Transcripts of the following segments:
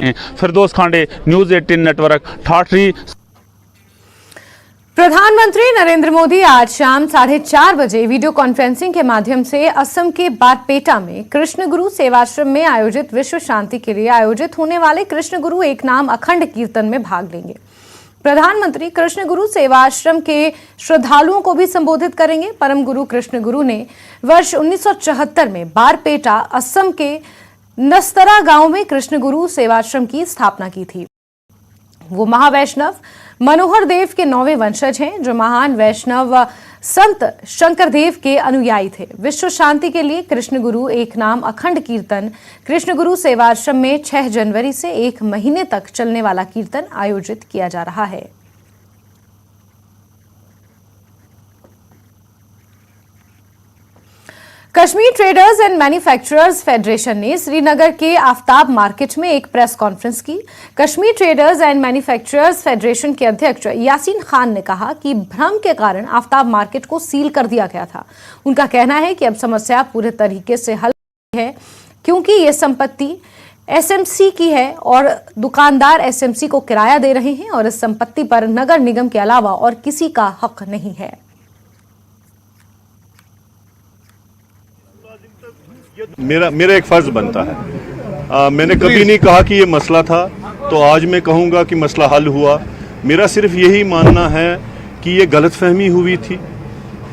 फिरदौस Khande, news 18 network, Thathri. प्रधानमंत्री नरेंद्र मोदी आज शाम 4:30 बजे वीडियो कॉन्फ्रेंसिंग के माध्यम से असम के बारपेटा में कृष्ण गुरु सेवाश्रम में आयोजित विश्व शांति के लिए आयोजित होने वाले कृष्ण गुरु एक नाम अखंड कीर्तन में भाग लेंगे। प्रधानमंत्री कृष्ण गुरु सेवाश्रम के श्रद्धालुओं को भी संबोधित करेंगे। परम गुरु कृष्ण गुरु ने वर्ष 1974 में बारपेटा असम के नस्तरा गांव में कृष्ण गुरु सेवाश्रम की स्थापना की थी। वो महावैष्णव मनोहर देव के 9वें वंशज हैं, जो महान वैष्णव संत शंकर देव के अनुयायी थे। विश्व शांति के लिए कृष्ण गुरु एक नाम अखंड कीर्तन कृष्ण गुरु सेवाश्रम में 6 जनवरी से 1 महीने तक चलने वाला कीर्तन आयोजित किया जा रहा है। Kashmir traders and manufacturers federation ने श्रीनगर के आफ्ताब मार्केट में एक प्रेस कॉन्फ्रेंस की। Kashmir traders and manufacturers federation के अध्यक्ष यासीन खान ने कहा कि भ्रम के कारण आफ्ताब मार्केट को सील कर दिया गया था। उनका कहना है कि अब समस्या पूरे तरीके से हल है, क्योंकि ये संपत्ति एसएमसी की है और दुकानदार एसएमसी को किराया दे रहे हैं और इस संपत्ति पर नगर निगम के अलावा और किसी का हक नहीं है। मेरा एक फर्ज बनता है। मैंने कभी नहीं कहा कि ये मसला था, तो आज मैं कहूँगा कि मसला हल हुआ। मेरा सिर्फ यही मानना है कि ये गलतफहमी हुई थी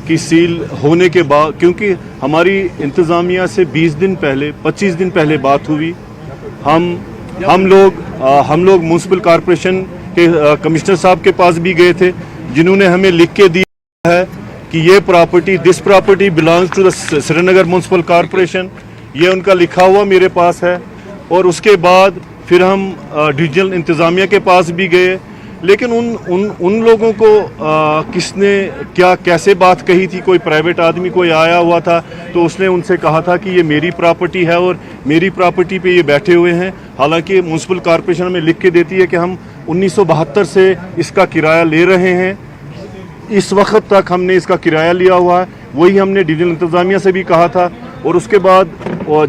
कि सील होने के बाद, क्योंकि हमारी इंतज़ामिया से 20 दिन पहले 25 दिन पहले बात हुई। हम लोग म्यूनसिपल कॉरपोरेशन के कमिश्नर साहब के पास भी गए थे, जिन्होंने हमें लिख के दिया है कि ये this property belongs to the Srinagar municipal corporation. ये उनका लिखा हुआ मेरे पास है। और उसके बाद फिर हम डिविजनल इंतज़ामिया के पास भी गए, लेकिन उन लोगों को किसने कैसे बात कही थी। कोई प्राइवेट आदमी कोई आया हुआ था, तो उसने उनसे कहा था कि ये मेरी प्रॉपर्टी है और मेरी प्रॉपर्टी पे ये बैठे हुए हैं। हालांकि म्यूनसिपल कॉरपोरेशन हमें लिख के देती है कि हम 1972 से इसका किराया ले रहे हैं। इस वक्त तक हमने इसका किराया लिया हुआ है। वही हमने डिविजनल इंतज़ामिया से भी कहा था। और उसके बाद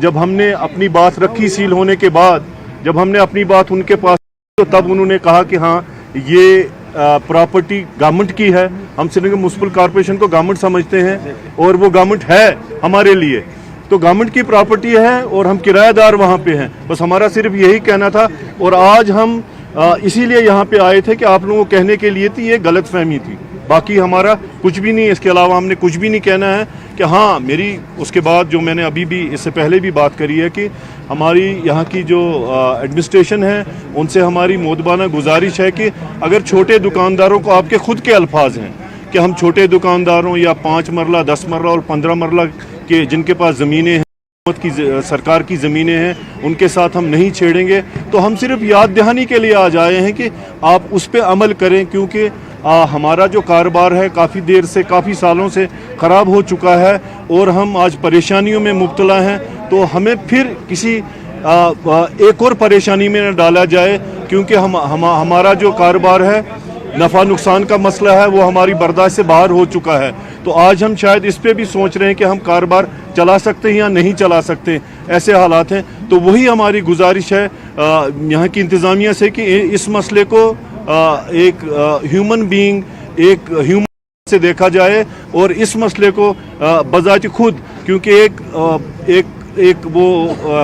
जब हमने अपनी बात रखी सील होने के बाद, जब हमने अपनी बात उनके पास, तो तब उन्होंने कहा कि हाँ, ये प्रॉपर्टी गवर्नमेंट की है। हम श्रीनगर म्यूनसिपल कॉरपोरेशन को गवर्नमेंट समझते हैं और वो गवर्नमेंट है हमारे लिए। तो गवर्नमेंट की प्रॉपर्टी है और हम किराएदार वहाँ पे हैं। बस हमारा सिर्फ यही कहना था। और आज हम इसीलिए यहाँ पे आए थे कि आप लोगों को कहने के लिए थी, ये गलतफहमी थी। बाकी हमारा कुछ भी नहीं, इसके अलावा हमने कुछ भी नहीं कहना है। कि हाँ, मेरी उसके बाद जो मैंने अभी भी इससे पहले भी बात करी है कि हमारी यहाँ की जो एडमिनिस्ट्रेशन है, उनसे हमारी मोदबाना गुजारिश है कि अगर छोटे दुकानदारों को, आपके खुद के अल्फाज हैं कि हम छोटे दुकानदारों या 5 मरला 10 मरला और 15 मरला के जिनके पास ज़मीनें हैं, की सरकार की ज़मीनें हैं, उनके साथ हम नहीं छेड़ेंगे। तो हम सिर्फ याद दहानी के लिए आज आए हैं कि आप उस पर अमल करें, क्योंकि हमारा जो कारोबार है काफ़ी देर से, काफ़ी सालों से ख़राब हो चुका है और हम आज परेशानियों में मुब्तला हैं। तो हमें फिर किसी एक और परेशानी में न डाला जाए, क्योंकि हमारा जो कारोबार है, नफ़ा नुकसान का मसला है, वो हमारी बर्दाश्त से बाहर हो चुका है। तो आज हम शायद इस पे भी सोच रहे हैं कि हम कारोबार चला सकते हैं या नहीं चला सकते, ऐसे हालात हैं। तो वही हमारी गुजारिश है यहाँ की इंतज़ामिया से कि इस मसले को एक ह्यूमन बीइंग, एक ह्यूमन से देखा जाए और इस मसले को बजाते खुद, क्योंकि एक वो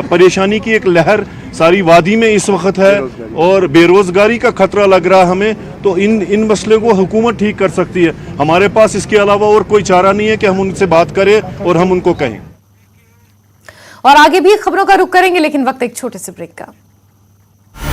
परेशानी की एक लहर सारी वादी में इस वक्त है और बेरोजगारी का खतरा लग रहा है हमें। तो इन मसले को हुकूमत ठीक कर सकती है। हमारे पास इसके अलावा और कोई चारा नहीं है कि हम उनसे बात करें और हम उनको कहें। और आगे भी खबरों का रुख करेंगे, लेकिन वक्त एक छोटे से ब्रेक का।